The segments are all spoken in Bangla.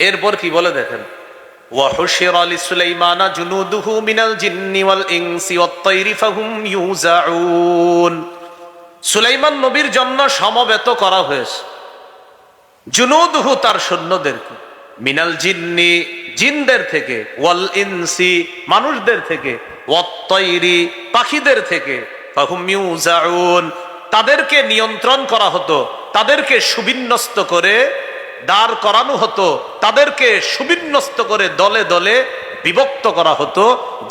এরপর কি বলে দেখেন, ওয়াহুশিরা লিসুলাইমানা জুনুদুহু মিনাল জিন্নি ওয়াল ইনসি ওয়াত তায়রি ফাহুম ইউজাউন। সুলাইমান নবীর জন্য সমবেত করা হয়েছে জুনুদুহু তার সৈন্যদেরকে, মিনাল জিন্নি জিনদের থেকে, ওয়াল ইনসি মানুষদের থেকে, ওয়াত তায়রি পাখিদের থেকে, ফাহুম ইউজাউন তাদেরকে নিয়ন্ত্রণ করা হতো, তাদেরকে সুবিন্যস্ত করে দাঁড় করানো হতো, তাদেরকে সুবিন্যস্ত করে দলে দলে বিভক্ত করা হতো,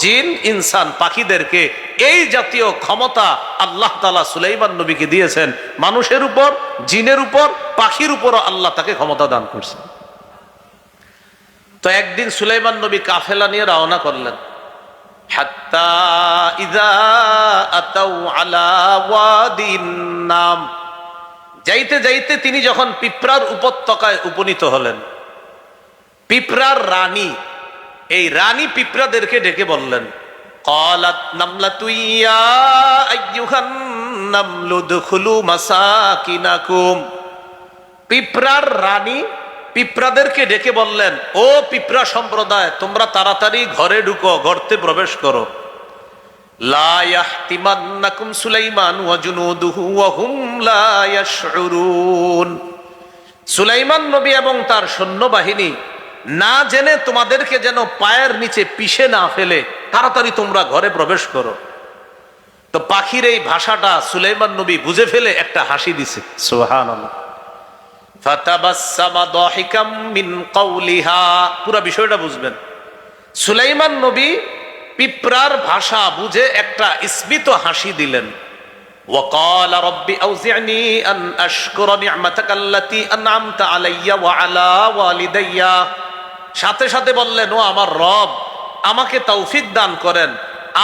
জিন ইনসান পাখিদেরকে। এই জাতীয় ক্ষমতা আল্লাহ তাআলা সুলাইমান নবীকে দিয়েছেন। মানুষের উপর, জিনের উপর, পাখির উপরও আল্লাহ তাকে ক্ষমতা দান করছেন। তো একদিন সুলাইমান নবী কাফেলা নিয়ে রওনা করলেন। হাত্তা ইযা আতাউ আলা ওয়াদিন নাম, যাইতে যাইতে তিনি যখন পিঁপড়ার উপত্যকায় উপনীত হলেন, পিঁপড়ার রানী, এই রানী পিঁপড়াদেরকে ডেকে বললেন, ক্বালাত নামলাতু ইয়া আইয়ুহান নামলু দুখুলু মাসাকিনাকুম। পিঁপড়ার রানী পিঁপড়াদেরকে ডেকে বললেন, ও পিঁপড়া সম্প্রদায়, তোমরা তাড়াতাড়ি ঘরে ঢুকো, গর্তে প্রবেশ করো। লা ইয়াহতিমান্নাকুম সুলাইমান ওয়া জুনুদুহু ওয়া হুম লা ইয়াশউরুন। সুলাইমান নবী এবং তার সৈন্যবাহিনী না জেনে তোমাদেরকে যেন পায়ের নিচে পিষে না ফেলে, তাড়াতাড়ি তোমরা ঘরে প্রবেশ করো। তো পাখির এই ভাষাটা সুলাইমান নবী বুঝে ফেলে একটা হাসি দিছে। সুবহানাল্লাহ। ফাতাবাসসামা দাহিকাম মিন কাওলিহা, পুরো বিষয়টা বুঝবেন। সুলাইমান নবী পিঁপড়ার ভাষা বুঝে একটা স্মিত হাসি দিলেন। وقال ربي أوزعني أن أشكر نعمتك التي أنعمت علي وعلى والدي। সাথে সাথে বললেন, ও আমার রব, আমাকে তৌফিক দান করেন,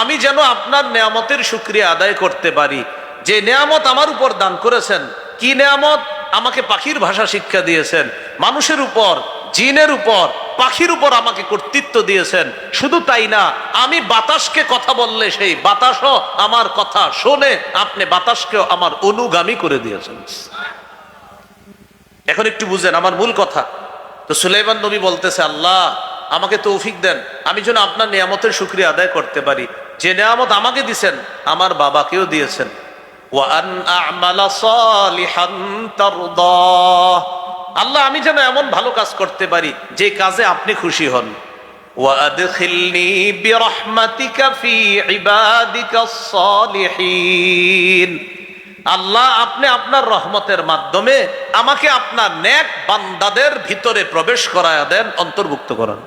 আমি যেন আপনার নেয়ামতের শুকরিয়া আদায় করতে পারি। যে নেয়ামত আমার উপর দান করেছেন, কি নেয়ামত? আমাকে পাখির ভাষা শিক্ষা দিয়েছেন, মানুষের উপর, জিনের উপর, পাখির উপর আমাকে কর্তৃত্ব দিয়েছেন। শুধু তাই না, আমি বাতাসকে কথা বললে সেই বাতাসও আমার কথা শোনে, আপনি বাতাসকেও আমার অনুগামী করে দিয়েছেন। এখন একটু বুঝেন আমার মূল কথা। তো সুলাইমান নবী বলতেছে, আল্লাহ আমাকে তৌফিক দেন, আমি যেন আপনার নিয়ামতের শুকরিয়া আদায় করতে পারি। যে নিয়ামত আমাকে দিয়েছেন আমার বাবাকেও দিয়েছেন। ওয়া আন আ'মালা সালিহান তারদাহ, আল্লাহ আমি যেন এমন ভালো কাজ করতে পারি যে কাজে আপনি খুশি হন। ওয়া আদখিলনি বিরহমাতিকা ফি ইবাদিকাস সালিহিন, আল্লাহ আপনি আপনার রহমতের মাধ্যমে আমাকে আপনার নেক বান্দাদের ভিতরে প্রবেশ করায়া দেন, অন্তর্ভুক্ত করেন।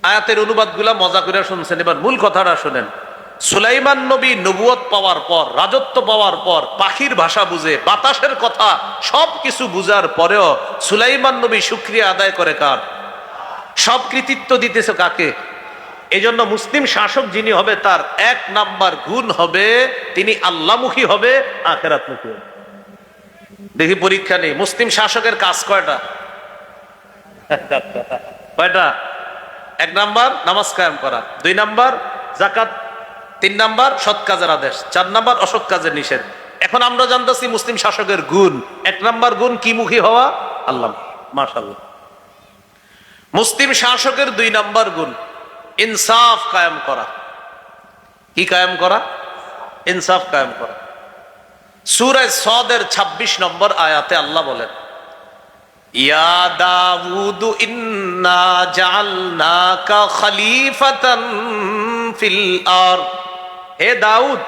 আয়াতের অনুবাদগুলা মজা করে শুনছেন, এবার মূল কথাটা শুনেন। সুলাইমান নবী নবুয়ত পাওয়ার পর, রাজত্ব পাওয়ার পর, পাখির ভাষা বুঝে, বাতাসের কথা সব কিছু বুঝার পরেও সুলাইমান নবী শুকরিয়া আদায় করে কার? সব কৃতিত্ব দিতেছে কাকে? এই জন্য মুসলিম শাসক যিনি হবে তার এক নাম্বার গুণ হবে তিনি আল্লাহমুখী হবে, আখিরাতমুখী হবে। দেখি পরীক্ষা নেই, মুসলিম শাসকের কাজ কয়টা? কয়টা? এক নাম্বার নামাজ কায়েম করা, দুই নাম্বার যাকাত, তিন নাম্বার সৎ কাজের আদেশ, চার নাম্বার অসৎ কাজের নিষেধ। এখন আমরা জানতেছি মুসলিম শাসকের গুণ, এক নাম্বার গুণ কি মুখী হওয়া? আল্লাহ। মাশাআল্লাহ। মুসলিম শাসকের দুই নাম্বার গুণ ইনসাফ কায়েম করা। কি কায়েম করা? ইনসাফ কায়েম করা। সূরা সদের 26 নম্বর আয়াতে আল্লাহ বলেন, ইয়া দাউদ ইন্না জাআলনাকা খলিফাতান ফিল আরদ, হে দাউদ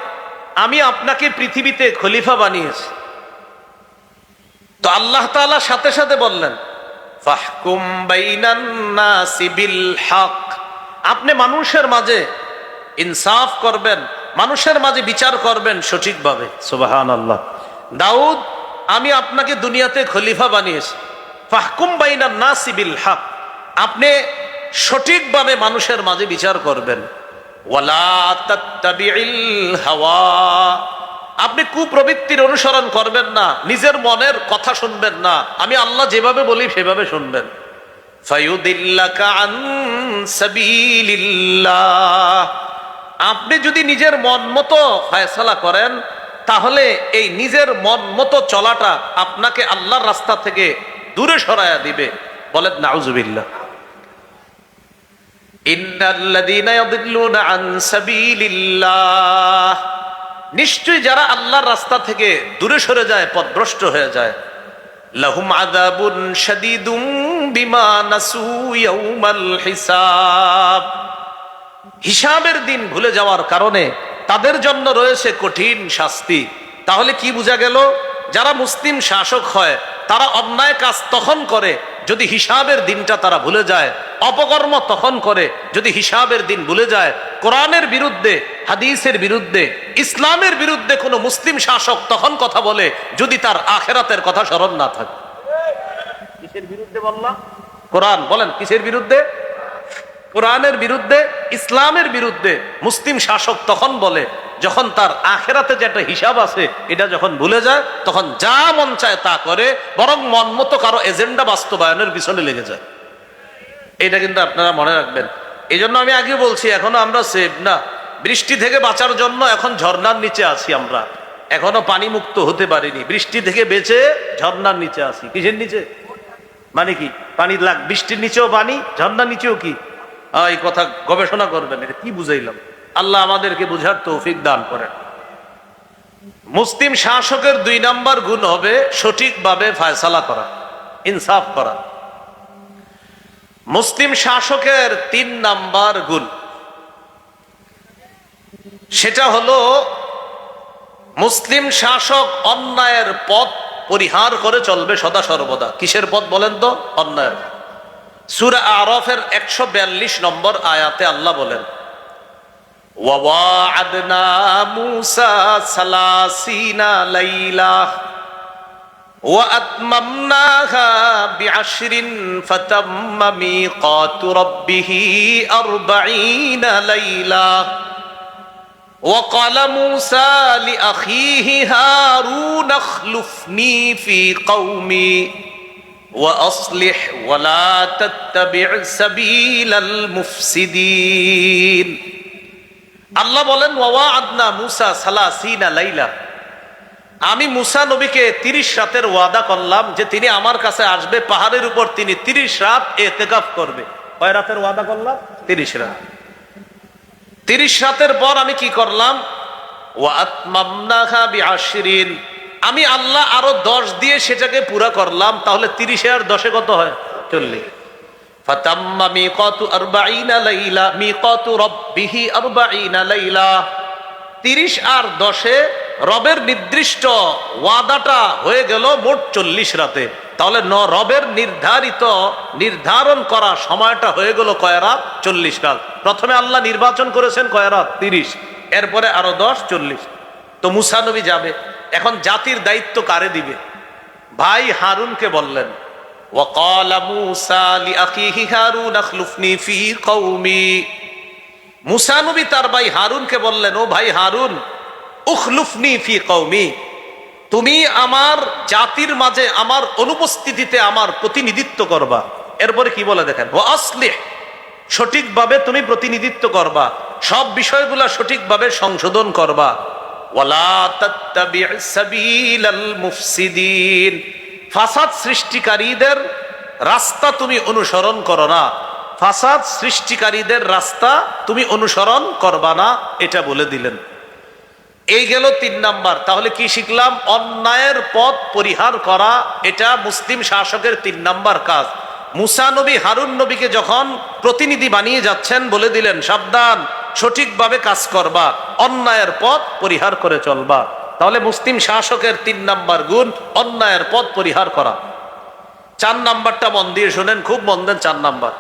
আমি আপনাকে পৃথিবীতে খলিফা বানিয়েছি। তো আল্লাহ তাআলা সাথে সাথে বললেন, ফাহকুম বাইনান নাসি বিল হক, আপনি মানুষের মাঝে ইনসাফ করবেন, মানুষের মাঝে বিচার করবেন সঠিকভাবে। সুবহানাল্লাহ। দাউদ আমি আপনাকে দুনিয়াতে খলিফা বানিয়েছি, ফাহকুম বাইনান নাসি বিল হক, আপনি সঠিকভাবে মানুষের মাঝে বিচার করবেন। ওয়ালা তাত্তাবিল হাওয়া, আপনি কুপ্রবৃত্তির অনুসরণ করবেন না, নিজের মনের কথা শুনবেন না, আমি আল্লাহ যেভাবে বলি সেভাবে শুনবেন। ফায়ুদিল্লাকা আন সাবিলিল্লাহ, আপনি যদি নিজের মন মতো ফয়সালা করেন তাহলে এই নিজের মন মতো চলাটা আপনাকে আল্লাহর রাস্তা থেকে দূরে সরায়া দিবে। বলেন নাউজুবিল্লাহ। ইন্নাল্লাযীনা ইয়াদিল্লুনা আন সাবিলিল্লাহ, নিশ্চয়ই যারা আল্লাহর রাস্তা থেকে দূরে সরে যায়, পথভ্রষ্ট হয়ে যায়, লাহুম আযাবুন শাদীদুম বিমা নাসু ইয়াউমাল হিসাব, হিসাবের দিন ভুলে যাওয়ার কারণে তাদের জন্য রয়েছে কঠিন শাস্তি। তাহলে কি বোঝা গেল? যারা মুসলিম শাসক হয় তারা অন্যায় কাজ তখন করে যদি হিসাবের দিনটা তারা ভুলে যায়, অপকর্ম তখন করে যদি হিসাবের দিন ভুলে যায়। কোরআনের বিরুদ্ধে, হাদিসের বিরুদ্ধে, ইসলামের বিরুদ্ধে কোনো মুসলিম শাসক তখন কথা বলে যদি তার আখেরাতের কথা স্মরণ না থাকে। কিসের বিরুদ্ধে বললাম? কোরআন। বলেন কিসের বিরুদ্ধে? কোরআনের বিরুদ্ধে, ইসলামের বিরুদ্ধে মুসলিম শাসক তখন বলে যখন তার আখেরাতে যে একটা হিসাব আছে এটা যখন ভুলে যায়, তখন যা মন চায় তা করে, বরং মন মতো কারো এজেন্ডা বাস্তবায়নের পিছনে লেগে যায়। এটা কিন্তু আপনারা মনে রাখবেন। এই জন্য আমি আগে বলছি, এখনো আমরা সেভ না। বৃষ্টি থেকে বাঁচার জন্য এখন ঝর্ণার নিচে আছি আমরা, এখনো পানি মুক্ত হতে পারিনি। বৃষ্টি থেকে বেঁচে ঝর্ণার নিচে আছি। কিসের নিচে? মানে কি পানি বৃষ্টির নিচেও পানি, ঝর্ণার নিচেও কি? এই কথা গবেষণা করবেন, এটা কি বুঝাইলাম? আল্লাহ আমাদেরকে বুঝার তৌফিক দান করেন। মুসলিম শাসকের 2 নাম্বার গুণ হবে সঠিকভাবে ফয়সালা করা, ইনসাফ করা। মুসলিম শাসকের 3 নাম্বার গুণ, সেটা হলো মুসলিম শাসক অন্যায়ের পথ পরিহার করে চলবে সদা সর্বদা। কিসের পথ বলেন তো? অন্যায়ের। সূরা আরাফের 142 নম্বর আয়াতে আল্লাহ বলেন, ওয়াওয়া'আদনা মূসা 30 লাইলা ওয়া আতমামনাহা বি'আশরিন ফাতাম্মা মিকাতু রাব্বিহি 40 লাইলা ওয়া ক্বালা মূসা লিআখিহি হারুন আখলুফনি ফি কওমি وأصلح ولا تتبع سبيل المفسدين। আল্লাহ বলেন ওয়াওয়া'আদনা মূসা 30 লাইলা, আমি মূসা নবীকে 30 রাতের ওয়াদা করলাম যে তিনি আমার কাছে আসবে, পাহাড়ের উপর তিনি 30 রাত ইতিকাফ করবে। কয় রাতের ওয়াদা করলাম? 30 রাত। 30 রাতের পর আমি কি করলাম? ওয়া আতমামনাহা বি'আশরিন, আমি আল্লাহ আরো 10 দিয়ে সেটাকে পুরা করলাম। তাহলে 30 আর 10 কত হয়? 40। ফাতাম্মা মিকাতু 40 লাইলা মিকাতু রাব্বিহি 40 লাইলা, 30 আর 10 রবের নির্দিষ্ট ওয়াদাটা হয়ে গেল মোট 40 রাতে। তাহলে রবের নির্ধারণ করা সময়টা হয়ে গেল কয় রাত? 40 রাত। প্রথমে আল্লাহ নির্বাচন করেছেন কয় রাত? 30। এরপরে আরো 10, 40। তো মূসা নবী যাবে। এখন জাতির দায়িত্ব কারে দিবে? ভাই হারুনকে বললেন, ওয়াকালা মূসা লিআখিহি হারুন আখলুফনি ফি কওমি, মূসা নবী তার ভাই হারুনকে বললেন, ও ভাই হারুন, উখলুফনি ফি কওমি, তুমি আমার জাতির মাঝে আমার অনুপস্থিতিতে আমার প্রতিনিধিত্ব করবা। এরপরে কি বলে দেখেন, ওয়া আসলিহ, সঠিকভাবে তুমি প্রতিনিধিত্ব করবা, সব বিষয়গুলা সঠিকভাবে সংশোধন করবা। ওয়ালা তাত্তাবি' সাবিলাল মুফসিদিন, ফাসাদ সৃষ্টিকারীদের রাস্তা তুমি অনুসরণ করো না, ফাসাদ সৃষ্টিকারীদের রাস্তা তুমি অনুসরণ করবা না, এটা বলে দিলেন। এই গেল 3 নাম্বার। তাহলে কি শিখলাম? অন্যায়ের পথ পরিহার করা, এটা মুসলিম শাসকের 3 নাম্বার কাজ। মূসা নবী হারুন নবীকে যখন প্রতিনিধি বানিয়ে যাচ্ছেন বলে দিলেন, সাবধান, সঠিকভাবে কাজ করবা, অন্যায়ের পথ পরিহার করে চলবা। তাহলে মুসলিম শাসকের 3 নাম্বার গুণ অন্যায়ের পথ পরিহার করা। 4 নাম্বারটা মন দিয়ে শোনেন, খুব মন দেন। 4 নাম্বার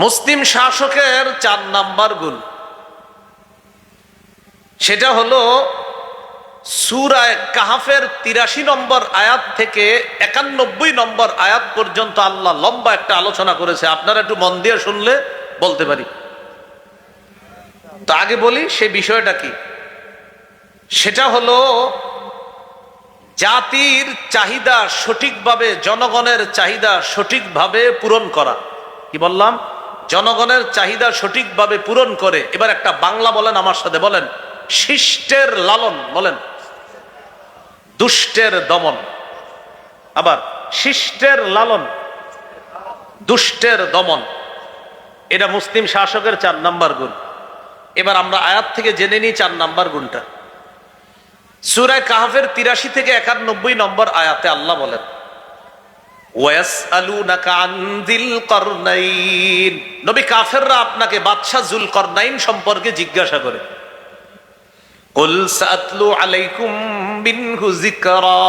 মুসলিম শাসকের 4 নাম্বার গুণ, সেটা হলো সূরা কাহফের 83 নম্বর আয়াত থেকে 91 নম্বর আয়াত পর্যন্ত আল্লাহ লম্বা একটা আলোচনা করেছে। আপনারা একটু মন দিয়ে শুনলে বলতে পারি। তো আগে বলি সে বিষয়টা কি। সেটা হলো জাতির চাহিদা সঠিকভাবে, জনগণের চাহিদা সঠিকভাবে পূরণ করা। কি বললাম? জনগণের চাহিদা সঠিকভাবে পূরণ করে। এবার একটা বাংলা বলেন আমার সাথে, বলেন শিষ্টের লালন, বলেন দুষ্টের দমন। আবার শিষ্টের লালন, দুষ্টের দমন, এটা মুসলিম শাসকের 4 নাম্বার গুণ। এবার আমরা আয়াত থেকে জেনে নিই 4 নাম্বার গুণটা। সূরা কাহফের 83 থেকে 91 নম্বর আয়াতে আল্লাহ বলেন, ওয়াসআলুনাকা আন যিল করনাইন, নবী কাফেররা আপনাকে বাদশা যুলকরনাইন সম্পর্কে জিজ্ঞাসা করে। কুল সাতলু আলাইকুম মিনহু যিকরা,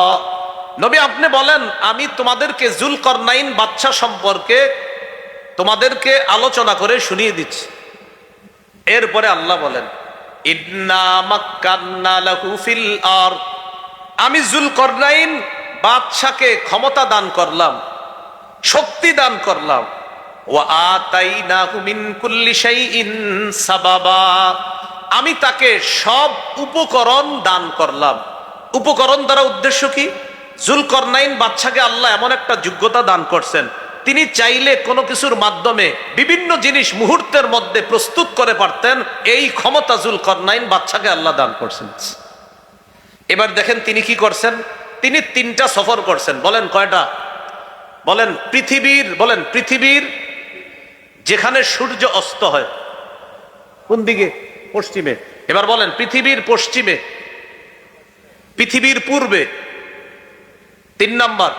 নবী আপনি বলেন আমি তোমাদেরকে যুলকরনাইন বাদশা সম্পর্কে তোমাদেরকে আলোচনা করে শুনিয়ে দিচ্ছি। এরপরে আল্লাহ বলেন, ইন্না মাক্কান্না লাহু ফিল আরদ, আমি যুলকরনাইন বাদশাকে ক্ষমতা দান করলাম, শক্তি দান করলাম। ওয়া আতাইনাহু মিন কুল্লি শাইইন সাবাবা, আমি তাকে সব উপকরণ দান করলাম। উপকরণ দ্বারা উদ্দেশ্য কি? যুলকরনাইন বাদশাকে আল্লাহ এমন একটা যোগ্যতা দান করছেন, তিনি চাইলে কোনো কিছুর মাধ্যমে বিভিন্ন জিনিস মুহূর্তের মধ্যে প্রস্তুত করে পারতেন। এই ক্ষমতা যুলকরনাইন বাদশাকে আল্লাহ দান করছেন। এবার দেখেন তিনি কি করছেন, তিনি 3টা সফর করছেন। বলেন কয়টা? বলেন পৃথিবীর যেখানে সূর্য অস্ত হয় কোন দিকে? পশ্চিমে। এবার বলেন পৃথিবীর পশ্চিমে, পৃথিবীর পূর্বে, 3 নাম্বার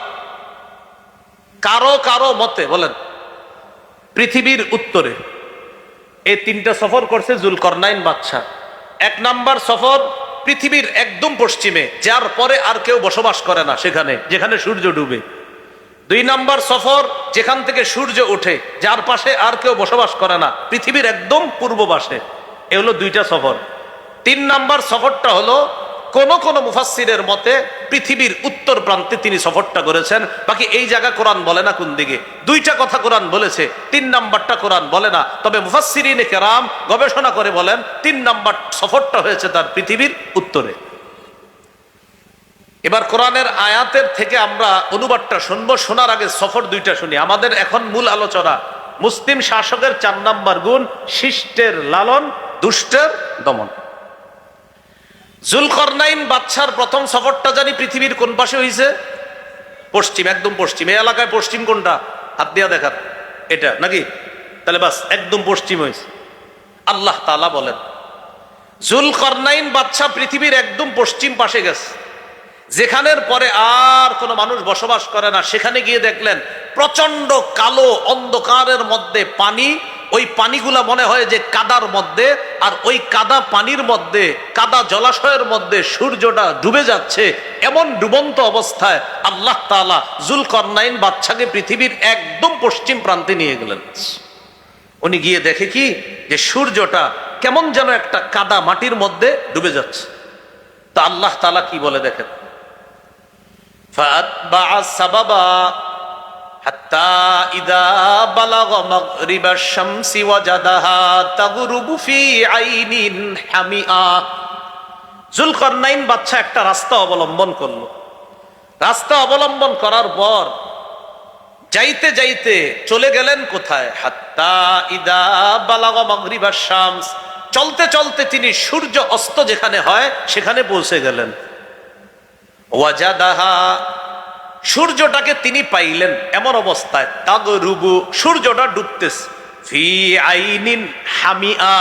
কারো মতে বলেন পৃথিবীর উত্তরে। এই 3টা সফর করছে যুলকরনাইন বাদশা। 1 নাম্বার সফর পৃথিবীর একদম পশ্চিমে, যার পরে আর কেউ বসবাস করে না সেখানে, যেখানে সূর্য ডুবে। 2 নাম্বার সফর যেখান থেকে সূর্য ওঠে, যার পাশে আর কেউ বসবাস করে না, পৃথিবীর একদম পূর্ব পাশে। এ হলো 2টা সফর। 3 নাম্বার সফরটা হলো কোন মুফাসসিরের মতে পৃথিবীর উত্তর প্রান্তে তিনি সফরটা করেছেন। বাকি এই জায়গা কোরআন বলে না কোন দিকে। 2টা কথা কোরআন বলেছে, 3 নাম্বারটা কোরআন বলে না। তবে মুফাসসিরিনে কেরাম গবেষণা করে বলেন 3 নাম্বার সফরটা হয়েছে তার পৃথিবীর উত্তরে। এবার কোরআনের আয়াতের থেকে আমরা অনুবাদটা শুনবো, শোনার আগে সফর 2টা শুনি। আমাদের এখন মূল আলোচনা মুসলিম শাসকের 4 নাম্বার গুণ, শিষ্টের লালন, দুষ্টের দমন। যুলকরনাইন বাদশার প্রথম সফরটা জানি পৃথিবীর কোন পাশে হয়েছে? পশ্চিম, একদম পশ্চিম। এই এলাকায় পশ্চিম কোনটা? হাত দিয়া দেখার, এটা নাকি? তাহলে বাস একদম পশ্চিম হয়েছে। আল্লাহ তাআলা বলেন যুলকরনাইন বাদশা পৃথিবীর একদম পশ্চিম পাশে গেছে, যেখানের পরে আর কোনো মানুষ বসবাস করে না। সেখানে গিয়ে দেখলেন প্রচন্ড কালো অন্ধকারের মধ্যে পানি। ওই পানিগুলা মনে হয় যে কাদার মধ্যে, আর ওই কাদা পানির মধ্যে, কাদা জলাশয়ের মধ্যে সূর্যটা ডুবে যাচ্ছে। এমন ডুবন্ত অবস্থায় আল্লাহ তাআলা যুলকরনাইন বাদশাকে পৃথিবীর একদম পশ্চিম প্রান্তে নিয়ে গেলেন। উনি গিয়ে দেখে কি যে সূর্যটা কেমন যেন একটা কাদা মাটির মধ্যে ডুবে যাচ্ছে। তা আল্লাহ তাআলা কি বলে দেখেন, ফাতবাআ সাবাবা হাত্তা ইযা বালাগা মাগরিবাশ শামসি ওয়াজাদাহা তাগরুবু ফি আইনিন হামিআ। যুলকরনাইন বাদশা একটা রাস্তা অবলম্বন করলো। রাস্তা অবলম্বন করার পর যাইতে যাইতে চলে গেলেন কোথায়? হাত্তা ইযা বালাগা মাগরিবাশ শামস, চলতে চলতে তিনি সূর্য অস্ত যেখানে হয় সেখানে পৌঁছে গেলেন। ওয়াজাদাহা, সূর্যটাকে তিনি পাইলেন এমন অবস্থায়, তাগরুবু, সূর্যটা ডুবতেছে, ফি আইনিন হামিআ,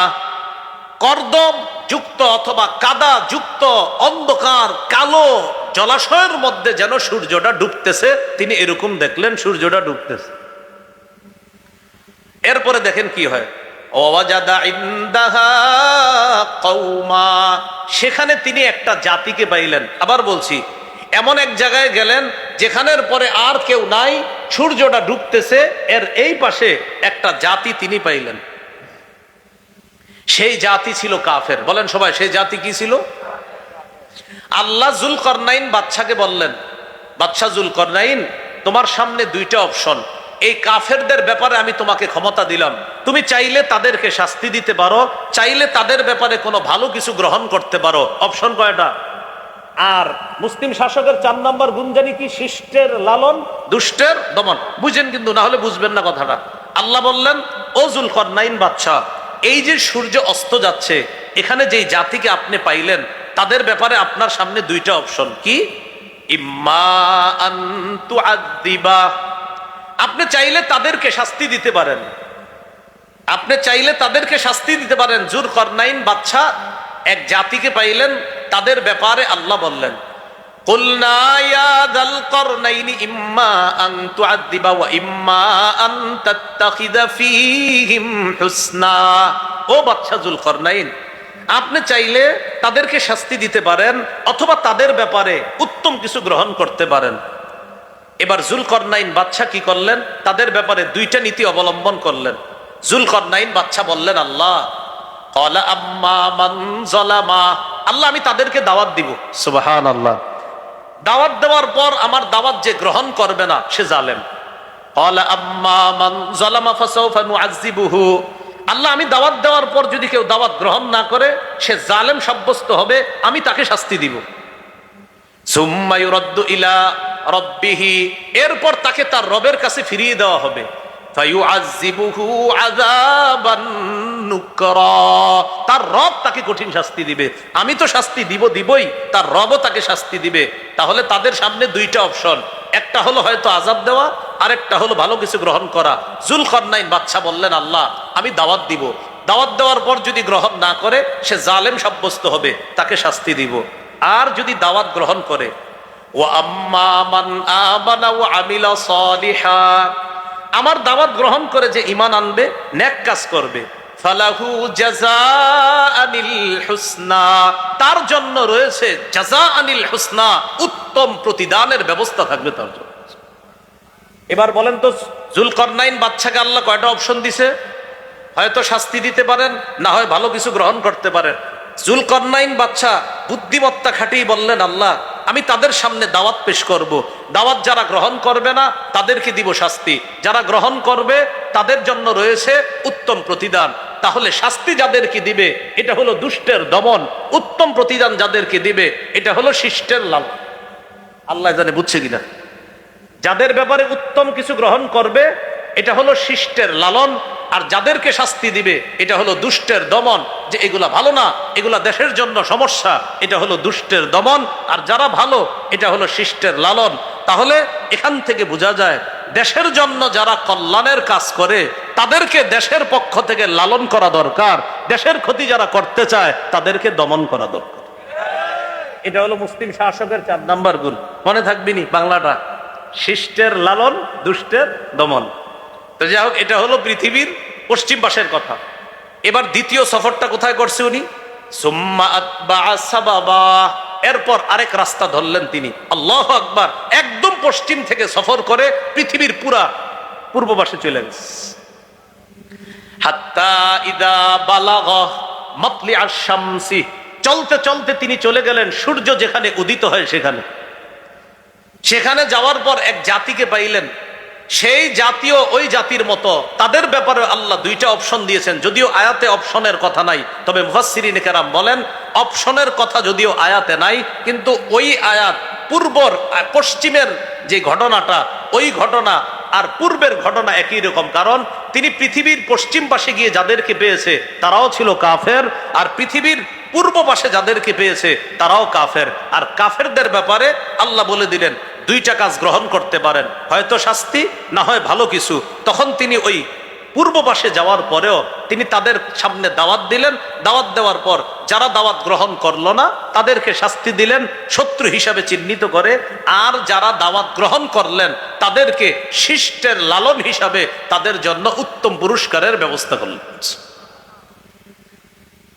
কর্দম যুক্ত অথবা কাদা যুক্ত অন্ধকার কালো জলাশয়ের মধ্যে যেন সূর্যটা ডুবতেছে। তিনি এরকম দেখলেন সূর্যটা ডুবতেছে। এরপরে দেখেন কি হয়, ওয়াজাদা ইনদাহা কওমা, সেখানে তিনি একটা জাতিকে পাইলেন। আবার বলছি, এমন এক জায়গায় গেলেন যেখানের পরে আর কেউ নাই, সূর্যটা ডুবতেছে, এর এই পাশে একটা জাতি তিনি পাইলেন। সেই জাতি ছিল কাফের। বলেন সবাই, সেই জাতি কি ছিল? আল্লাহ যুলকরনাইন বাদশাকে বললেন, বাদশা যুলকরনাইন, তোমার সামনে 2টা অপশন। এই কাফেরদের ব্যাপারে আমি তোমাকে ক্ষমতা দিলাম, তুমি চাইলে তাদেরকে শাস্তি দিতে পারো, চাইলে তাদের ব্যাপারে কোনো ভালো কিছু গ্রহণ করতে পারো। অপশন কয়টা? আর মুসলিম শাসকের 4 নাম্বার গুণ জানি কি? শিষ্টের লালন, দুষ্টের দমন। বুঝেন কিন্তু, না হলে বুঝবেন না কথাটা। আল্লাহ বললেন, ও যুলকরনাইন বাদশা, এই যে সূর্য অস্ত যাচ্ছে, এখানে যেই জাতিকে আপনি পাইলেন, তাদের ব্যাপারে আপনার সামনে 2টা অপশন। কি? ইম্মা আন তুআদ্দিবা, আপনি চাইলে তাদেরকে শাস্তি দিতে পারেন, আপনি চাইলে তাদেরকে শাস্তি দিতে পারেন। যুলকারনাইন বাদশা এক জাতিকে পাইলেন, তাদের ব্যাপারে আল্লাহ বললেন, কুলনা ইয়া যালকারনাইনি ইম্মা আন তুআযযিবা ওয়া ইম্মা আন তাত্তাখিযা ফীহিম হুসনা। ও বাদশা যুলকারনাইন, আপনি চাইলে তাদেরকে শাস্তি দিতে পারেন অথবা তাদের ব্যাপারে উত্তম কিছু গ্রহণ করতে পারেন। এবার যুলকারনাইন বাদশা কি করলেন? তাদের ব্যাপারে দুইটা নীতি অবলম্বন করলেন। যুলকারনাইন বাদশা বললেন, আল্লাহ ক্বালা আম্মা মান যালামা, আল্লাহ আমি তাদেরকে দাওয়াত দিব। সুবহানাল্লাহ। দাওয়াত দেওয়ার পর আমার দাওয়াত যে গ্রহণ করবে না সে জালেম। ক্বালা আম্মা মান যালামা ফাসাউফা নুআযযিবুহু, আল্লাহ আমি দাওয়াত দেওয়ার পর যদি কেউ দাওয়াত গ্রহণ না করে সে জালেম সাব্যস্ত হবে, আমি তাকে শাস্তি দিব। সুম্মা ইউরাদ্দু ইলা রাব্বিহি, এরপর তাকে তার রবের কাছে ফিরিয়ে দেওয়া হবে। ফায়ুআযযিবুহু আযাবান নুকরা, তার রব তাকে কঠিন শাস্তি দিবে। আমি তো শাস্তি দিবই, তার রবও তাকে শাস্তি দিবে। তাহলে তাদের সামনে দুইটা অপশন, একটা হলো হয়তো আযাব দেওয়া, আরেকটা হলো ভালো কিছু গ্রহণ করা। যুলকারনাইন বাদশা বললেন, আল্লাহ আমি দাওয়াত দিব, দাওয়াত দেওয়ার পর যদি গ্রহণ না করে সে জালেম সাব্যস্ত হবে, তাকে শাস্তি দিব। আর যদি দাওয়াত গ্রহণ করে, ওয়া আম্মা মান আমানা ওয়া আমিলা সালিহা, আমার দাওয়াত গ্রহণ করে যে ঈমান আনবে, নেক কাজ করবে, ফালাহু জাযাআনিল হুসনা, তার জন্য রয়েছে জাযাআনিল হুসনা, উত্তম প্রতিদানের ব্যবস্থা থাকবে তার জন্য। এবার বলেন তো, যুলকারনাইন বাদশাকে আল্লাহ কয়টা অপশন দিছে? হয়তো শাস্তি দিতে পারেন, না হয় ভালো কিছু গ্রহণ করতে পারেন। যুলকারনাইন বাদশা বুদ্ধিমত্তা খাটিয়ে বললেন, আল্লাহ আমি তাদের সামনে দাওয়াত পেশ করব, দাওয়াত যারা গ্রহণ করবে না তাদেরকে দিব শাস্তি, যারা গ্রহণ করবে তাদের জন্য রয়েছে উত্তম প্রতিদান। তাহলে শাস্তি যাদেরকে দিবে এটা হলো দুষ্টের দমন, উত্তম প্রতিদান যাদেরকে দিবে এটা হলো শিষ্টের লালন। আল্লাহ জানে বুঝছে কিনা? যাদের ব্যাপারে উত্তম কিছু গ্রহণ করবে এটা হলো শিষ্টের লালন, আর যাদেরকে শাস্তি দিবে এটা হলো দুষ্টের দমন, যে এগুলা ভালো না, এগুলা দেশের জন্য সমস্যা, এটা হলো দুষ্টের দমন। আর যারা ভালো এটা হলো শিষ্টের লালন। তাহলে এখান থেকে বোঝা যায় দেশের জন্য যারা কল্যাণের কাজ করে তাদেরকে দেশের পক্ষ থেকে লালন করা দরকার, দেশের ক্ষতি যারা করতে চায় তাদেরকে দমন করা দরকার। এটা হলো মুসলিম শাসকের 4 নাম্বার গুণ। মনে থাকবিনি বাংলাটা, শিষ্টের লালন, দুষ্টের দমন। তো যাই হোক, এটা হলো পৃথিবীর পশ্চিম পাশের কথা। এবার দ্বিতীয় সফরটা কোথায় করছে উনি? সুম্মা আতবাআ সাবাবা, এরপর আরেক রাস্তা ধরলেন তিনি। আল্লাহু আকবার। একদম পশ্চিম থেকে সফর করে পৃথিবীর পুরা পূর্ব পাশে চলে গেছে। হাত্তা ইদা বালাগা মাতলিআশ শামসি, চলতে চলতে তিনি চলে গেলেন সূর্য যেখানে উদিত হয় সেখানে। সেখানে যাওয়ার পর এক জাতিকে পাইলেন, সেই জাতীয় ওই জাতির মতো, তাদের ব্যাপারে আল্লাহ দুইটা অপশন দিয়েছেন। যদিও আয়াতে অপশনের কথা নাই, তবে মুফাসসিরিন কেরাম বলেন অপশনের কথা যদিও আয়াতে নাই, কিন্তু ওই আয়াত পূর্বর পশ্চিমের যে ঘটনাটা, ওই ঘটনা আর পূর্বের ঘটনা একই রকম। কারণ তিনি পৃথিবীর পশ্চিম পাশে গিয়ে যাদেরকে পেয়েছে তারাও ছিল কাফের, আর পৃথিবীর পূর্ব পাশে যাদেরকে পেয়েছে তারাও কাফের। আর কাফেরদের ব্যাপারে আল্লাহ বলে দিলেন দুইটা কাজ গ্রহণ করতে পারেন, হয়তো শাস্তি, না হয় ভালো কিছু। তখন তিনি ওই পূর্ব পাশে যাওয়ার পরেও তিনি তাদের সামনে দাওয়াত দিলেন। দাওয়াত দেওয়ার পর যারা দাওয়াত গ্রহণ করলো না তাদেরকে শাস্তি দিলেন, শত্রু হিসাবে চিহ্নিত করে। আর যারা দাওয়াত গ্রহণ করলেন তাদেরকে শিষ্টের লালন হিসাবে তাদের জন্য উত্তম পুরস্কারের ব্যবস্থা করলেন।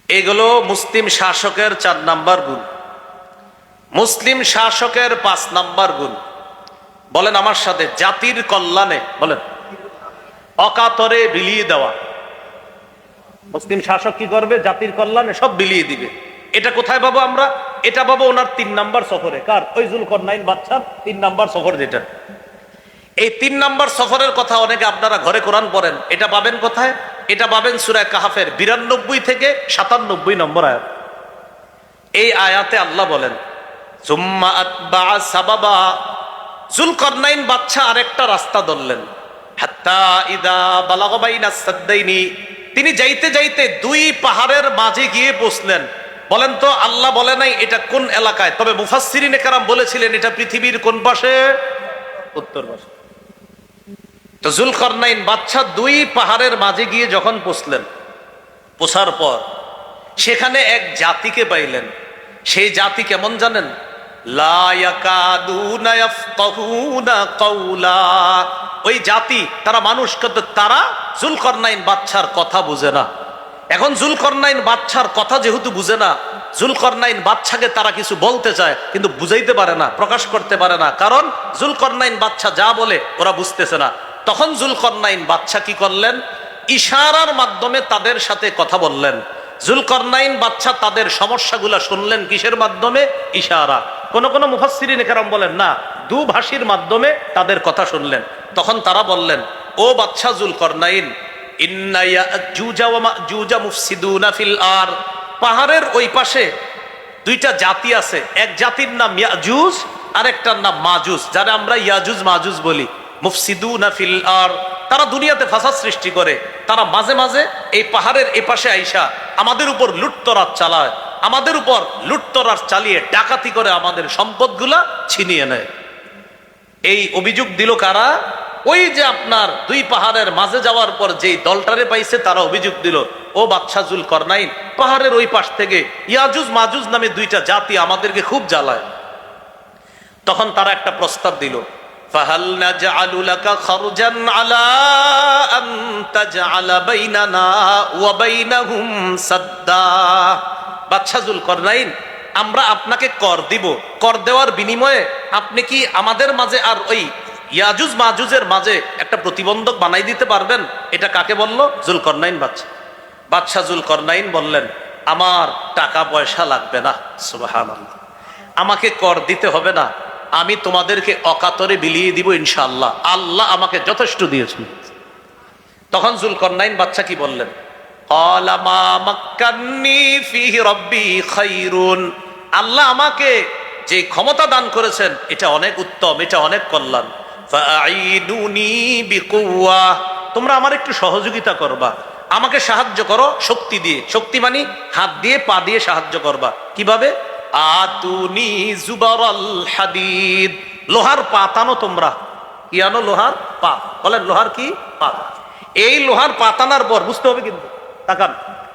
এগুলো মুসলিম শাসকের 4 নাম্বার গুণ। মুসলিম শাসকের 5 নাম্বার গুণ, বলেন আমার সাথে, জাতির কল্যাণে, বলেন অকাতরে বিলিয়ে দেওয়া। মুসলিম শাসক কি করবে? জাতির কল্যাণে সব বিলিয়ে দিবে। এটা কোথায় পাবো আমরা? এটা পাবো ওনার 3 নাম্বার সফরে। কার? ওই যুলকারনাইন বাদশার 3 নাম্বার সফর। যেটা এই 3 নাম্বার সফরের কথা অনেকে আপনারা ঘরে কোরআন পড়েন, এটা পাবেন কোথায়? এটা পাবেন সূরা কাহাফের 92 থেকে 97 নম্বর আয়াত। এই আয়াতে আল্লাহ বলেন সুম্মা আতবাআ সাবাবা, যুলকারনাইন বাদশা আরেকটা রাস্তা ধরলেন। হাত্তা ইদা বালাগা বাইনা সাদদাইনি, তিনি যাইতে যাইতে 2 পাহাড়ের মাঝে গিয়ে পৌঁছলেন। বলেন তো আল্লাহ বলে নাই এটা কোন এলাকায়, তবে মুফাসসিরিনে কেরাম বলেছিলেন এটা পৃথিবীর কোন পাশে? উত্তর পাশে। তো জুলকারনাইন বাদশা দুই পাহাড়ের মাঝে গিয়ে যখন পৌঁছার পর সেখানে এক জাতিকে পাইলেন। সেই জাতি কেমন জানেন? লা ইয়াকাদুনা ইয়াফকাহুনা কাওলা। ওই জাতি তারা মানুষ, কিন্তু তারা জুলকারনাইন বাদশার কথা বুঝে না। এখন জুলকারনাইন বাদশার কথা যেহেতু বুঝে না, জুলকারনাইন বাদশাকে তারা কিছু বলতে চায় কিন্তু বুঝাইতে পারে না, প্রকাশ করতে পারে না, কারণ জুলকারনাইন বাদশা যা বলে ওরা বুঝতেছে না। তখন জুলকারনাইন বাদশা কি করলেন? ইশারার মাধ্যমে তাদের সাথে কথা বললেন। জুলকারনাইন বাদশা তাদের সমস্যাগুলা শুনলেন কিসের মাধ্যমে? ইশারা। কোন কোন মুফাসসিরিন কেরাম বলেন না, দুভাষীর মাধ্যমে তাদের কথা শুনলেন। তখন তারা বললেন, ও বাদশা জুলকারনাইন, ইন্না ইয়াজুজ ওয়া মাজুজ মুফসিদুনা ফিল আরদ। পাহাড়ের ওই পাশে দুইটা জাতি আছে, এক জাতির নাম ইয়াজুজ আর একটার নাম মাজুজ, যারা আমরা ইয়াজুজ মাজুজ বলি। মুফসিদুনা ফিল আরদ, তারা দুনিয়াতে ফাসাদ সৃষ্টি করে। তারা মাঝে মাঝে এই পাহাড়ের এপাশে আইসা আমাদের উপর লুটতরাজ চালায়, আমাদের উপর লুটতরাজ চালিয়ে ডাকাতি করে আমাদের সম্পদগুলা ছিনিয়ে নেয়। এই অভিযোগ দিল কারা? ওই যে আপনার দুই পাহাড়ের মাঝে যাওয়ার পর যেই দলটারে পাইছে তারা অভিযোগ দিল, ও বাদশা জুলকারনাইন, পাহাড়ের ওই পাশ থেকে ইয়াজুজ মাজুজ নামে দুইটা জাতি আমাদেরকে খুব জ্বালায়। তখন তারা একটা প্রস্তাব দিল, ফাহাল নাজআলু লাকা খারজান আলা আন তাজআলা বাইনানা ওয়া বাইনাহুম সাদ্দা। বাদশা জুলকারনাইন, আমরা আপনাকে কর দিব, কর দেওয়ার বিনিময়ে আপনি কি আমাদের মাঝে আর ওই ইয়াজুজ মাজুজের মাঝে একটা প্রতিবন্ধক বানাই দিতে পারবেন? এটা কাকে বলল? জুলকারনাইন বাদশা। বাদশা জুলকারনাইন বললেন, আমার টাকা পয়সা লাগবে না, সুবহানাল্লাহ, আমাকে কর দিতে হবে না, আমি তোমাদেরকে অকাতরে বিলিয়ে দিব ইনশাআল্লাহ, আল্লাহ আমাকে যথেষ্ট দিয়েছেন। তখন জুলকারনাইন বাদশা কি বললেন? ক্বালা মা মাক্কান্নী ফীহি রাব্বী খায়রুন। আল্লাহ আমাকে যে ক্ষমতা দান করেছেন এটা অনেক উত্তম, এটা অনেক কল্যাণ। ফাআইনুনি বিকুওয়া, তোমরা আমার একটু সহযোগিতা করবা, আমাকে সাহায্য করো শক্তি দিয়ে। শক্তি মানে হাত দিয়ে পা দিয়ে সাহায্য করবা। কিভাবে? আতুনি জুবারাল হাদিদ, লোহার পাত আনো তোমরা। কি আনো? লোহার পাত। বলেন লোহার কি? পাত। এই লোহার পাত আনার পর বুঝতে হবে কিন্তু, তাকান,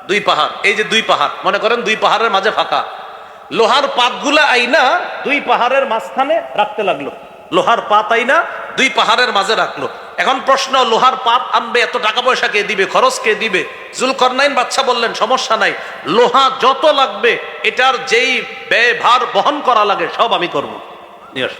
দুই পাহাড়, এই যে দুই পাহাড়, মনে করেন দুই পাহাড়ের মাঝে ফাঁকা, লোহার পাতগুলা আইনা দুই পাহাড়ের মাঝখানে রাখতে লাগলো। লোহার পাত আইনা দুই পাহাড়ের মাঝে রাখলো। এখন প্রশ্ন, লোহার পাত আনবে, এত টাকা পয়সা কে দিবে, খরচ কে দিবে? জুলকারনাইন বাদশা বললেন, সমস্যা নাই, লোহা যত লাগবে এটার যেই ব্যয়ভার বহন করা লাগে সব আমি করবো, নিয়ে আস।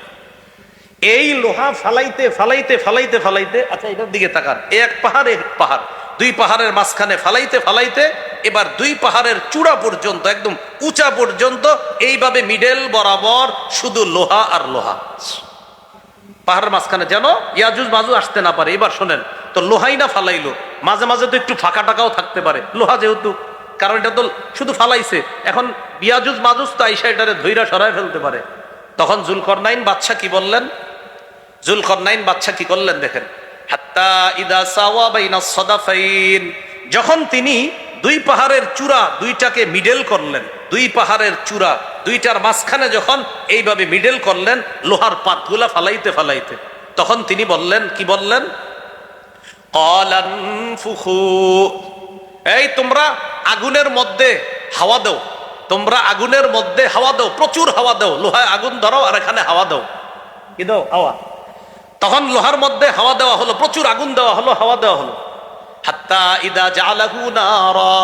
এই লোহা ফালাইতে ফালাইতে ফালাইতে ফালাইতে, আচ্ছা এটার দিকে তাকান, এক পাহাড় এক পাহাড়, দুই পাহাড়ের মাঝখানে ফালাইতে ফালাইতে এবার দুই পাহাড়ের চূড়া পর্যন্ত, একদম উঁচা পর্যন্ত এইভাবে মিডল বরাবর শুধু লোহা আর লোহা। পাহাড়ের মাঝখানে যেন ইয়াজুজ মাজুজ আসতে না পারে। এবার শোনেন তো, লোহাই না ফালাইলো, মাঝে মাঝে তো একটু ফাঁকা টাকাও থাকতে পারে লোহা যেহেতু, কারণ এটা তো শুধু ফালাইছে, এখন ইয়াজুজ মাজুজ তো আইসা এটারে ধইরা সরায় ফেলতে পারে। তখন জুলকারনাইন বাদশা কি বললেন? জুলকারনাইন বাদশা কি করলেন দেখেন, হাত্তা ইদা সাওয়া বাইনাস সাদাফাইন, যখন তিনি দুই পাহাড়ের চূড়া দুইটাকে মিডল করলেন, দুই পাহাড়ের চূড়া দুইটার মাঝখানে যখন এইভাবে মিডল করলেন লোহার পাতগুলা ফালাইতে ফালাইতে, তখন তিনি বললেন, কি বললেন? ক্বালানফুখু, এই তোমরা আগুনের মধ্যে হাওয়া দাও, তোমরা আগুনের মধ্যে হাওয়া দাও, প্রচুর হাওয়া দাও, লোহায় আগুন ধরাও আর এখানে হাওয়া দাও। কি দাও? হাওয়া। তখন লোহার মধ্যে হাওয়া দেওয়া হলো, প্রচুর আগুন দেওয়া হলো, হাওয়া দেওয়া হলো। হাত্তা ইদা জালাহু নারা,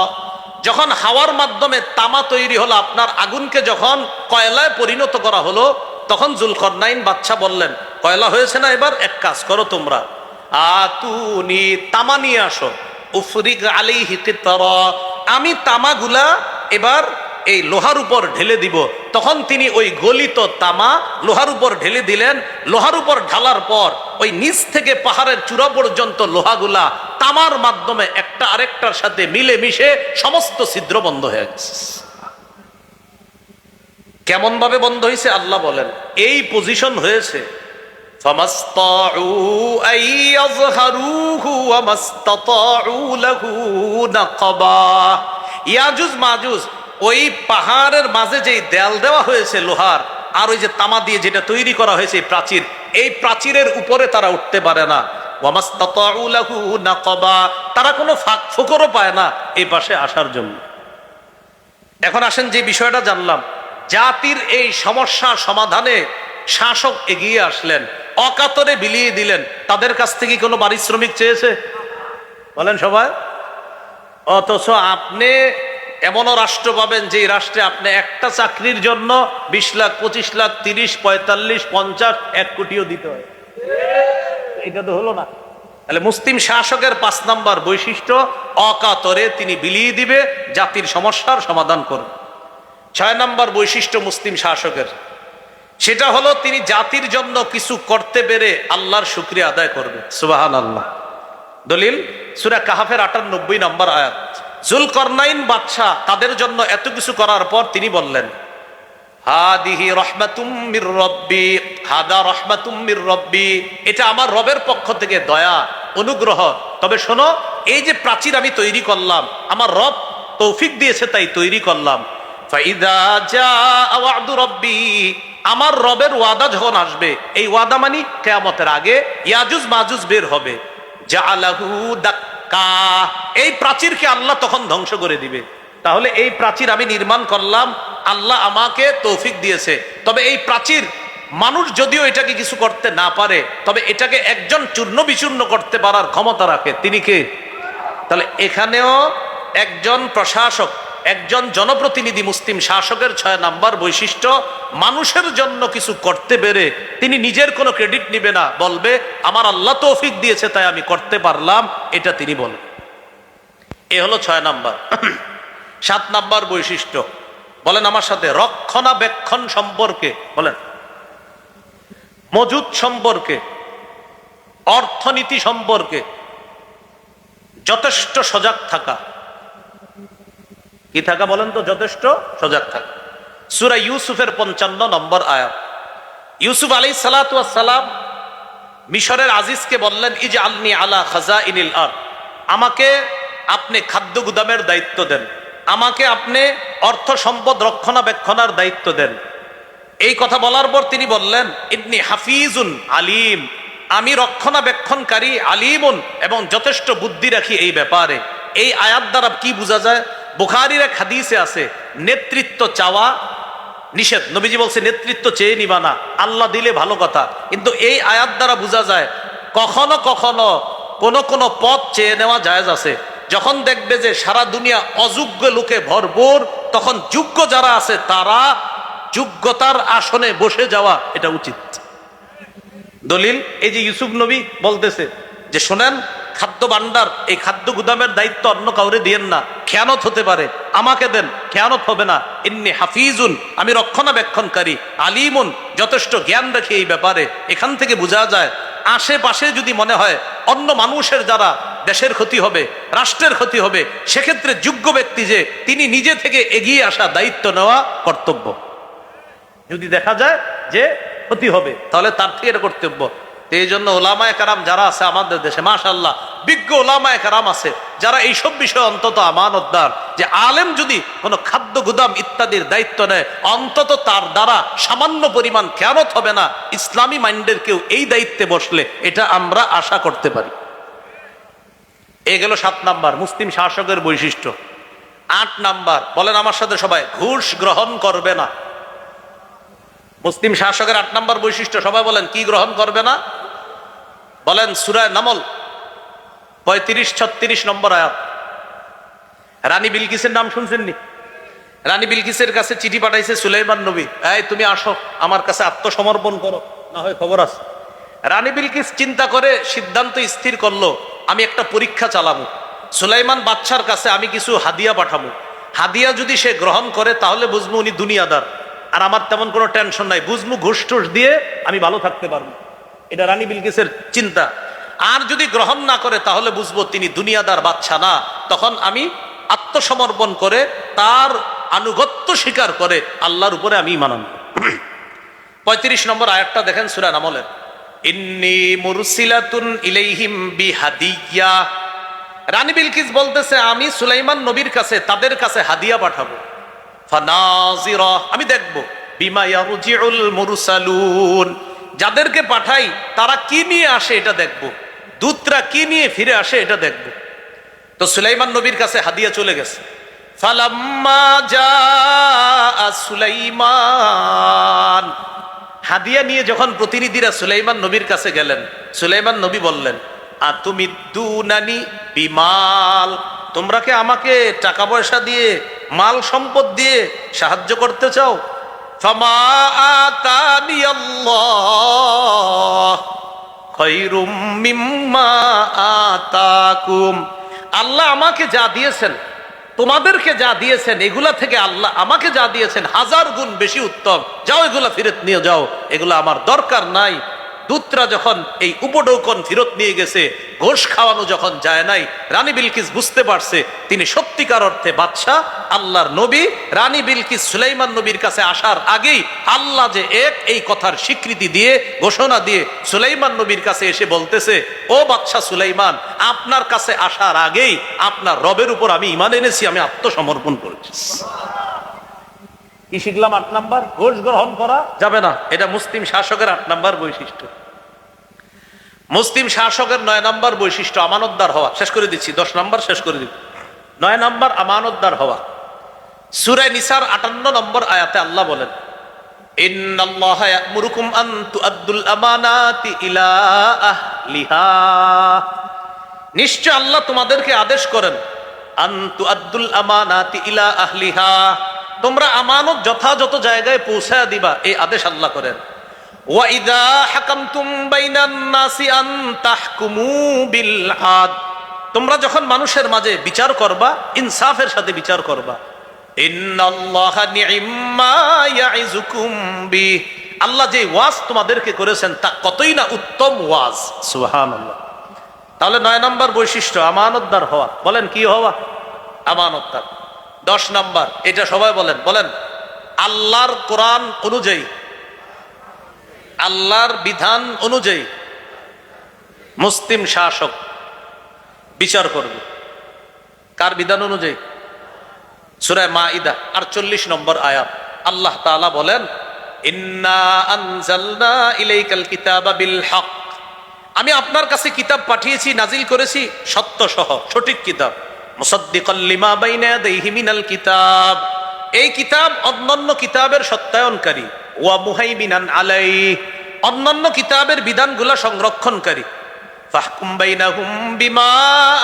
যখন হাওয়ার মাধ্যমে তামা তৈরি হলো, আপনার আগুনকে যখন কয়লায় পরিণত করা হলো, তখন জুলকারনাইন বাদশা বললেন, কয়লা হয়েছে না, এবার এক কাজ করো তোমরা, আতুনি, তামা নিয়ে আসো, উফরিগ আলাইহি কিতরা, আমি তামাগুলা এবার এই লোহার উপর ঢেলে দিব। তখন তিনি ওই গলিত তামা লোহার উপর ঢেলে দিলেন। লোহার উপর ঢালার পর ওই নিচ থেকে পাহাড়ের চূড়া পর্যন্ত লোহাগুলা তামার মাধ্যমে একটা আরেকটার সাথে মিলে মিশে সমস্ত ছিদ্র বন্ধ হয়ে গেছে। কেমন ভাবে বন্ধ হয়েছে আল্লাহ বলেন, এই পজিশন হয়েছে, ফামাসতাউ আইয়াযহারুহু ওয়া মাসতাতাউ লাহু নাকাবা। ইয়াজুজ মাজুজ ওই পাহাড়ের মাঝে যেই দেয়াল দেওয়া হয়েছে লোহার, আর ওই যে তামা দিয়ে যেটা তৈরি করা হয়েছে প্রাচীর, এই প্রাচীরের উপরে তারা উঠতে পারে না। ওয়ামাস্তাতাউ লাহু নাকাবা, তারা কোনো ফাঁক ফোকরও পায় না এই পাশে আসার জন্য। এখন আসেন যে বিষয়টা জানলাম, জাতির এই সমস্যা সমাধানে শাসক এগিয়ে আসলেন, অকাতরে বিলিয়ে দিলেন। তাদের কাছ থেকে কোনো পারিশ্রমিক চেয়েছে? বলেন সবাই। অথচ আপনি এমনও রাষ্ট্র পাবেন যে রাষ্ট্রে আপনি একটা চাকরির জন্য 20 লাখ 25 লাখ 30 45 50 1 কোটিও দিতে হয়। এটা তো হলো না। তাহলে মুসলিম শাসকের 5 নাম্বার বৈশিষ্ট্য, অকাতরে তিনি বিলিয়ে দিবে, জাতির সমস্যার সমাধান করবে। 6 নাম্বার বৈশিষ্ট্য মুসলিম শাসকের, সেটা হলো তিনি জাতির জন্য কিছু করতে পেরে আল্লাহর শুকরিয়া আদায় করবে। সুবহানাল্লাহ। দলিল সূরা কাহাফের 98 নম্বর আয়াত। যুলকরনাইন বাদশা তাদের জন্য এত কিছু করার পর তিনি বললেন, হাদিহি রাহমাতুম মির রাব্বি, হাদা রাহমাতুম মির রাব্বি, এটা আমার রবের পক্ষ থেকে দয়া অনুগ্রহ। তবে শোনো, এই যে প্রাচীর আমি তৈরি করলাম, আমার রব তৌফিক দিয়েছে তাই তৈরি করলাম। ফাইদা জাআ ওয়াদু রাব্বি, আমার রবের ওয়াদা যখন আসবে, এই ওয়াদা মানে কিয়ামতের আগে ইয়াজুজ মাজুজ বের হবে, জাআলাহু দাক্কা, এই প্রাচীরকে আল্লাহ তখন ধ্বংস করে দিবে। তাহলে এই প্রাচীর আমি নির্মাণ করলাম, আল্লাহ আমাকে তৌফিক দিয়েছে। তবে এই প্রাচীর মানুষ যদিও এটাকে কিছু করতে না পারে, তবে এটাকে একজন চূর্ণ বিচূর্ণ করতে পারার ক্ষমতা রাখে। তিনি কে? তাহলে এখানেও একজন প্রশাসক, একজন জনপ্রতিনিধি, মুসলিম শাসকের 6 নাম্বার বৈশিষ্ট্য, মানুষের জন্য কিছু করতে পেরে তিনি নিজের কোনো ক্রেডিট নিবে না, বলবে আমার আল্লাহ তৌফিক দিয়েছে তাই আমি করতে পারলাম, এটা তিনি বলেন। এ হলো 6 নাম্বার। 7 নাম্বার বৈশিষ্ট্য, বলেন আমার সাথে, রক্ষণাবেক্ষণ সম্পর্কে, বলেন মজুদ সম্পর্কে, অর্থনীতি সম্পর্কে যথেষ্ট সজাগ থাকা। কি থাকা বলেন তো? যথেষ্ট সজাগ থাকা। সূরা ইউসুফের 55 নম্বর আয়াত। ইউসুফ আলাইহিস সালাতু ওয়াস সালাম মিশরের আজিজকে বললেন, ইজআলনি আলা খাজাইনিল আরদ, আমাকে আপনি খাদ্য গুদামের দায়িত্ব দেন, আমাকে আপনি অর্থ সম্পদ রক্ষণাবেক্ষণের দায়িত্ব দেন। এই কথা বলার পর তিনি বললেন, ইন্নী হাফিজুন আলিম, আমি রক্ষণাবেক্ষণকারী, আলিমুন, এবং যথেষ্ট বুদ্ধি রাখি এই ব্যাপারে। এই আয়াত দ্বারা কি বোঝা যায়? বুখারীর এক হাদিসে আছে, নেতৃত্ব চাওয়া নিষেধ। নবীজি বলছে নেতৃত্ব চেয়ে নিবা না, আল্লাহ দিলে ভালো কথা। কিন্তু এই আয়াত দ্বারা বোঝা যায় কখনো কখনো কোন পদ চেয়ে নেওয়া জায়েজ আছে। যখন দেখবে যে সারা দুনিয়া অযোগ্য লোকে ভরপুর, তখন যোগ্য যারা আছে তারা যোগ্যতার আসনে বসে যাওয়া এটা উচিত। দলিল এই যে ইউসুফ নবী বলতেছে যে শোনেন, খাদ্য ভান্ডার, এই খাদ্য গুদামের দায়িত্ব অন্য কাউরে দিয়েন না, খেয়ানত হতে পারে, আমাকে দেন, খেয়ানত হবে না। ইন্নী হাফিজুন, আমি রক্ষণাবেক্ষণকারী, আলিমুন, যথেষ্ট জ্ঞান রাখি এই ব্যাপারে। এখান থেকে বোঝা যায় আশেপাশে যদি মনে হয় অন্য মানুষের দ্বারা দেশের ক্ষতি হবে, রাষ্ট্রের ক্ষতি হবে, সেক্ষেত্রে যোগ্য ব্যক্তি যে তিনি নিজে থেকে এগিয়ে আসা, দায়িত্ব নেওয়া কর্তব্য। যদি দেখা যায় যে ক্ষতি হবে, তাহলে তার থেকে এটা কর্তব্য। এই জন্য ওলামায়ে কেরাম যারা আছে আমাদের দেশে, মাশাআল্লাহ বিজ্ঞ ওলামায়ে কেরাম আছে যারা এইসব বিষয়ে অন্তত আমানতদার, যে আলেম যদি কোনো খাদ্য গুদাম ইত্যাদির দায়িত্ব নেয়, অন্তত তার দ্বারা সামান্য পরিমাণ খেয়ানত হবে না। ইসলামী মাইন্ডের কেউ এই দায়িত্বে বসলে এটা আমরা আশা করতে পারি। এ গেল 7 নাম্বার মুসলিম শাসকের বৈশিষ্ট্য। 8 নাম্বার, বলেন আমার সাথে সবাই, ঘুষ গ্রহণ করবে না। মুসলিম শাসকের 8 নাম্বার বৈশিষ্ট্য, সবাই বলেন কি গ্রহণ করবে না? বলেন সূরা নামল 35-36 নম্বর আয়াত। রানী বিলকিসের নাম শুনছেন নি? রানী বিলকিসের কাছে চিঠি পাঠাইছে সুলাইমান নবী, এই তুমি আসো আমার কাছে আত্মসমর্পণ করো, না হয় খবর আছে। রানী বিলকিস চিন্তা করে সিদ্ধান্ত স্থির করলো, আমি একটা পরীক্ষা চালাবো, সুলাইমান বাদশার কাছে আমি কিছু হাদিয়া পাঠাবো। হাদিয়া যদি সে গ্রহণ করে তাহলে বুঝবো উনি দুনিয়াদার, আর আমার তেমন কোনো টেনশন নাই, বুঝবো ঘুষ টুস দিয়ে আমি ভালো থাকতে পারবো। এটা রানী বিলকিসের চিন্তা। আর যদি গ্রহণ না করে তাহলে বুঝবো তিনি দুনিয়াদার বাদশা না, তখন আমি আত্মসমর্পণ করে তার আনুগত্য স্বীকার করে আল্লাহর উপরে আমি ঈমান আনবো। 35 নম্বর আয়াতটা দেখেন সূরা নামলের, ইন্নী মুরসিলাতুন ইলাইহিম বিহাদিয়া। রানী বিলকিস বলতেছে আমি সুলাইমান নবীর কাছে, তাদের কাছে হাদিয়া পাঠাবো। ফানাজিরা, আমি দেখব, বিমা ইয়ারজিউল মুরসালুন, যাদেরকে পাঠাই তারা কি নিয়ে আসে এটা দেখব। দূতরা কি নিয়ে ফিরে আসে এটা দেখব। তো সুলাইমান নবীর কাছে হাদিয়া চলে গেছে। ফালাম্মা জাআ সুলাইমান, হাদিয়া নিয়ে যখন প্রতিনিধিরা সুলাইমান নবীর কাছে গেলেন, সুলাইমান নবী বললেন, আতুমিদ্দুনানি বিমাল, তোমরা কি আমাকে টাকা পয়সা দিয়ে, মাল সম্পদ দিয়ে সাহায্য করতে চাও? ফামা আতানি আল্লাহ খায়রুম মিম্মা আতাকুম, আল্লাহ আমাকে যা দিয়েছেন, তোমাদেরকে যা দিয়েছেন, এগুলা থেকে আল্লাহ আমাকে যা দিয়েছেন 1000 গুণ বেশি উত্তম। যাও এগুলা ফেরত নিয়ে যাও, এগুলা আমার দরকার নাই। দূতরা যখন এই উপঢৌকন ফেরত নিয়ে গেছে, ঘোষ খাওয়ানো যখন যায় নাই, রানী বিলকিস বুঝতে পারছে তিনি সত্যিকার অর্থে বাদশাহ, আল্লাহর নবী। রানী বিলকিস সুলাইমান নবীর কাছে আসার আগেই আল্লাহ যে এক, এই কথার স্বীকৃতি দিয়ে, ঘোষণা দিয়ে সুলাইমান নবীর কাছে এসে বলতেছে, ও বাদশাহ সুলাইমান, আপনার কাছে আসার আগেই আপনার রবের উপর আমি ঈমান এনেছি, আমি আত্মসমর্পণ করেছি। কি শিখলাম? 8 নাম্বার, ঘোষ গ্রহণ করা যাবে না। এটা মুসলিম শাসকের 8 নাম্বার বৈশিষ্ট্য। মুসলিম শাসকের 9 নাম্বার বৈশিষ্ট্য আমানতদার হওয়া। শেষ করে দিচ্ছি, 10 নাম্বার শেষ করে দিব। 9 নাম্বার আমানতদার হওয়া। সূরা নিসার 58 নম্বর আয়াতে আল্লাহ বলেন, ইন্নাল্লাহা ইয়া'মুরুকুম আন তুআদ্দুল আমানাতি ইলা আহলিহা, নিশ্চয় আল্লাহ তোমাদেরকে আদেশ করেন, আন তুআদ্দুল আমানাতি ইলা আহলিহা, তোমরা আমানত যথাযথ জায়গায় পৌঁছায়া দিবা, এই আদেশ আল্লাহ করেন। ওয়া ইযা হাকামতুম বাইনান নাসি আন তাহকুমু বিল আদল, তোমরা যখন মানুষের মাঝে বিচার করবা, ইনসাফের সাথে বিচার করবা। ইন্নাল্লাহা নি'ম্মা ইয়া'iযুকুম বিহি, আল্লাহ যে ওয়াজ তোমাদেরকে করেছেন তা কতই না উত্তম ওয়াজ। সুবহানাল্লাহ। তাহলে 9 নাম্বার বৈশিষ্ট্য আমানতদার হওয়া। বলেন কি হওয়া? আমানতদার। 10 নাম্বার, এটা সবাই বলেন, বলেন আল্লাহর কোরআন অনুযায়ী, আল্লাহর বিধান অনুযায়ী মুসলিম শাসক বিচার করবে। কার বিধান অনুযায়ী? সূরা মাইদা 48 নম্বর আয়াত আল্লাহ তাআলা বলেন, ইন্না আনজালনা ইলাইকাল কিতাবা বিল হক, আমি আপনার কাছে কিতাব পাঠিয়েছি, নাজিল করেছি সত্য সহ, সঠিক কিতাব। মুসাদ্দিকাল লিমা বাইনা ইয়াদাইহি মিনাল কিতাব, এই কিতাব অন্যান্য কিতাবের সত্যায়নকারী। ওয়া মুহাইমিনান আলাইহি, অন্যান্য কিতাবের বিধানগুলো সংরক্ষণকারী। ফাহকুম বাইনাহুম বিমা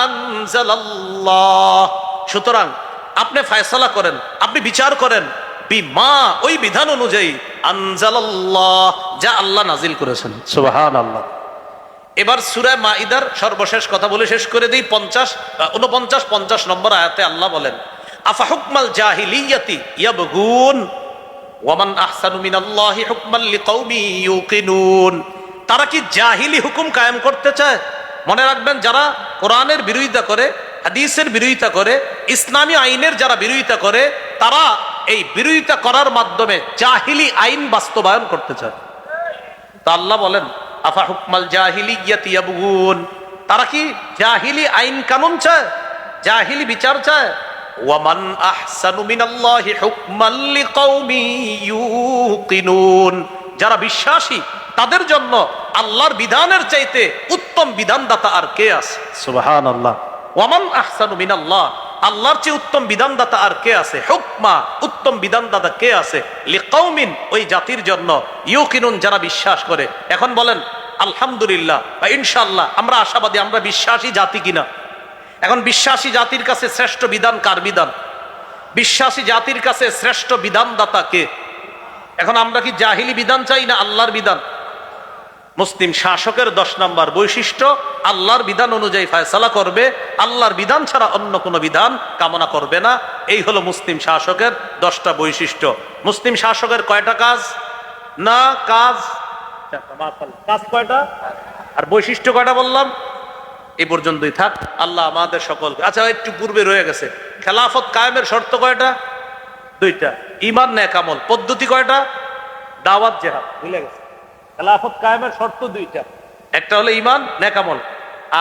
আনজালাল্লাহ, সুতরাং আপনি ফয়সালা করেন, আপনি বিচার করেন, বিমা, ওই বিধান অনুযায়ী, আনজালাল্লাহ, যা আল্লাহ নাজিল করেছেন। সুবহানাল্লাহ। এবার সূরা মাইদার সর্বশেষ কথা বলে শেষ করে দিই। 49 নম্বর আয়াতে আল্লাহ বলেন, আফা হুকমাল জাহিলিয়াতি ইয়াবগুন ওয়া মান আহসানু মিনাল্লাহি হুকমান লিকাউমি ইউকিনুন, তারা কি জাহিলি হুকুম কায়েম করতে চায়? মনে রাখবেন, যারা কোরআনের বিরোধিতা করে, হাদিসের বিরোধিতা করে, ইসলামী আইনের যারা বিরোধিতা করে, তারা এই বিরোধিতা করার মাধ্যমে জাহিলি আইন বাস্তবায়ন করতে চায়। তা আল্লাহ বলেন, আফা হুকমাল জাহিলিয়াতি ইয়াবগুন, তারা কি জাহিলি আইন কানুন চায়, জাহিলি বিচার চায়? ওয়া মান আহসানু মিনাল্লাহি হুকমান লিকাউমি ইউকিনুন, যারা বিশ্বাসী তাদের জন্য আল্লাহর বিধানের চাইতে উত্তম বিধানদাতা আর কে আছে? সুবহানাল্লাহ। ওয়া মান আহসানু মিনাল্লাহ, আল্লাহর চেয়ে উত্তম বিধানদাতা আর কে আছে? হুকমা, উত্তম বিধানদাতা কে আছে? লিকাউমিন, ওই জাতির জন্য, ইউকিনুন, যারা বিশ্বাস করে। এখন বলেন আলহামদুলিল্লাহ বা ইনশাআল্লাহ আমরা আশাবাদী, আমরা বিশ্বাসী জাতি কিনা? এখন বিশ্বাসী জাতির কাছে শ্রেষ্ঠ বিধান কার বিধান? বিশ্বাসী জাতির কাছে শ্রেষ্ঠ বিধানদাতা কে? এখন আমরা কি জাহিলি বিধান চাই না আল্লাহর বিধান? মুসলিম শাসকের 10 নম্বর বৈশিষ্ট্য, আল্লাহর বিধান অনুযায়ী ফয়সালা করবে, আল্লাহর বিধান ছাড়া অন্য কোনো বিধান কামনা করবে না। এই হলো মুসলিম শাসকের 10টা বৈশিষ্ট্য। মুসলিম শাসকের কয়টা কাজ? না, কাজ কয়টা আর বৈশিষ্ট্য কয়টা বললাম? এই পর্যন্তই থাক। আল্লাহ আমাদের সকলকে, আচ্ছা একটু পূর্বে রয়ে গেছে, খেলাফত কায়েমের শর্ত কয়টা? 2টা। ঈমান, নেক আমল। পদ্ধতি কয়টা? দাওয়াত, জিহাদ। ভুলে গেছে। খেলাফত কায়েমের শর্ত 2টা, একটা হলো ঈমান, নেক আমল,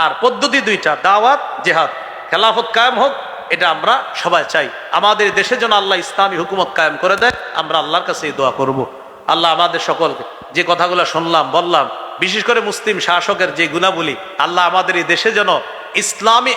আর পদ্ধতি 2টা, দাওয়াত, জিহাদ। খেলাফত কায়েম হোক, এটা আমরা সবাই চাই। আমাদের দেশে যেন আল্লাহ ইসলামী হুকুমত কায়েম করে দেয়, আমরা আল্লাহর কাছে এই দোয়া করব। আল্লাহ আমাদের সকলকে যে কথাগুলো শুনলাম, বললাম, বিশেষ করে মুসলিম শাসকের যে গুণাবলী, আল্লাহ আমাদের এই দেশে যেন ইসলামী